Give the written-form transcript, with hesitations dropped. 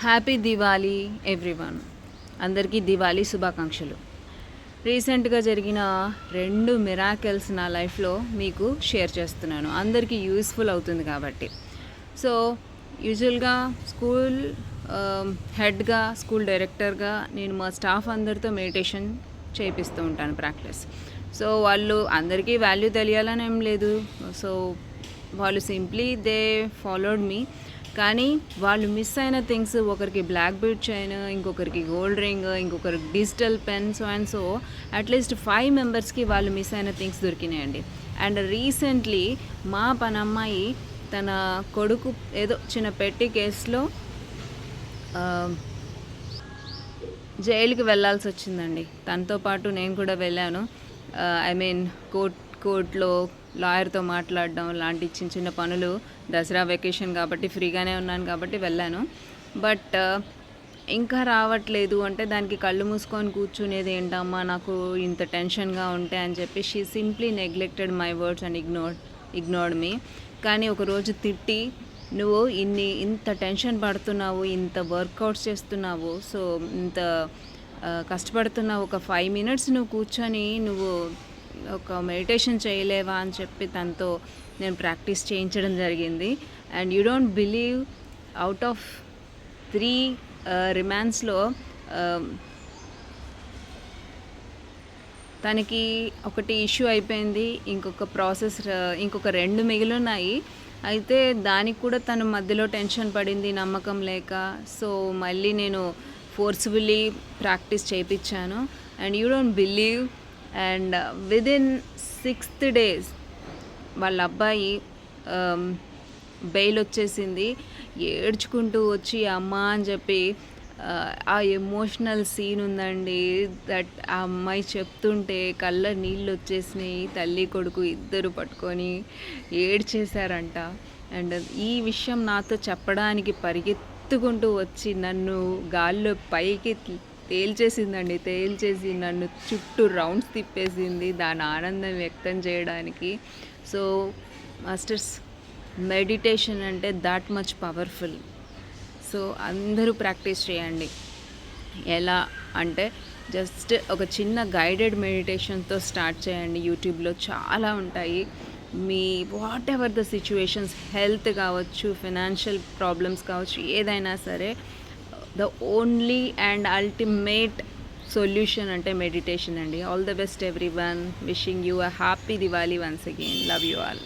Happy Diwali everyone. అందరికీ దివాళీ శుభాకాంక్షలు. రీసెంట్గా జరిగిన 2 మిరాకిల్స్ నా లైఫ్లో మీకు షేర్ చేస్తున్నాను, అందరికీ యూస్ఫుల్ అవుతుంది కాబట్టి. సో యూజువల్గా స్కూల్ హెడ్గా, స్కూల్ డైరెక్టర్గా నేను మా స్టాఫ్ అందరితో మెడిటేషన్ చేపిస్తూ ఉంటాను, ప్రాక్టీస్. సో వాళ్ళు అందరికీ వాల్యూ తెలియాలని ఏం లేదు. సో వాళ్ళు సింప్లీ దే ఫాలోడ్ మీ. కానీ వాళ్ళు మిస్ అయిన థింగ్స్, ఒకరికి బ్లాక్ బెల్ట్ చైన్, ఇంకొకరికి గోల్డ్ రింగ్, ఇంకొకరికి డిజిటల్ పెన్, సో అట్లీస్ట్ 5 మెంబర్స్కి వాళ్ళు మిస్ అయిన థింగ్స్ దొరికినాయండి. అండ్ రీసెంట్లీ మా పనమ్మాయి తన కొడుకు ఏదో చిన్న పెట్టి కేసులో జైలుకి వెళ్ళాల్సి వచ్చిందండి. తనతో పాటు నేను కూడా వెళ్ళాను. కోర్టులో లాయర్తో మాట్లాడడం లాంటి చిన్న చిన్న పనులు. దసరా వెకేషన్ కాబట్టి ఫ్రీగానే ఉన్నాను కాబట్టి వెళ్ళాను. బట్ ఇంకా రావట్లేదు అంటే దానికి కళ్ళు మూసుకొని కూర్చునేది ఏంటమ్మా, నాకు ఇంత టెన్షన్గా ఉంటే అని చెప్పి she simply neglected my words and ignored me. కానీ ఒకరోజు తిట్టి, నువ్వు ఇంత టెన్షన్ పడుతున్నావు, ఇంత వర్కౌట్స్ చేస్తున్నావు, సో ఇంత కష్టపడుతున్నావు, ఒక 5 minutes నువ్వు కూర్చొని నువ్వు ఒక మెడిటేషన్ చేయలేవా అని చెప్పి తనతో నేను ప్రాక్టీస్ చేయించడం జరిగింది. And you don't believe, out of 3 రిమాండ్స్లో తనకి ఒకటి ఇష్యూ అయిపోయింది, ఇంకొక 2 మిగిలినాయి. అయితే దానికి కూడా తను మధ్యలో టెన్షన్ పడింది, నమ్మకం లేక. సో మళ్ళీ నేను ఫోర్స్ఫుల్లీ ప్రాక్టీస్ చేయించాను. And you don't believe, and within 6th days వాళ్ళ అబ్బాయి బెయిల్ వచ్చేసింది. ఏడ్చుకుంటూ వచ్చి అమ్మ అని చెప్పి, ఆ ఎమోషనల్ సీన్ ఉందండి. దట్ ఆ అమ్మాయి చెప్తుంటే కళ్ళ నీళ్ళు వచ్చేసినాయి. తల్లి కొడుకు ఇద్దరు పట్టుకొని ఏడ్చేశారంట. అండ్ ఈ విషయం నాతో చెప్పడానికి పరిగెత్తుకుంటూ వచ్చి నన్ను గాల్లో పైకి తేల్చేసి నన్ను చుట్టూ రౌండ్స్ తిప్పేసింది దాని ఆనందం వ్యక్తం చేయడానికి. సో మాస్టర్స్, మెడిటేషన్ అంటే దాట్ మచ్ పవర్ఫుల్. సో అందరూ ప్రాక్టీస్ చేయండి. ఎలా అంటే జస్ట్ ఒక చిన్న గైడెడ్ మెడిటేషన్తో స్టార్ట్ చేయండి. యూట్యూబ్లో చాలా ఉంటాయి. Me what ever the situations, health కావచ్చు, ఫైనాన్షియల్ ప్రాబ్లమ్స్ కావచ్చు, ఏదైనా సరే the only and ultimate solution అంటే మెడిటేషన్ అండి. All the best everyone. Wishing you a happy Diwali once again. Love you all.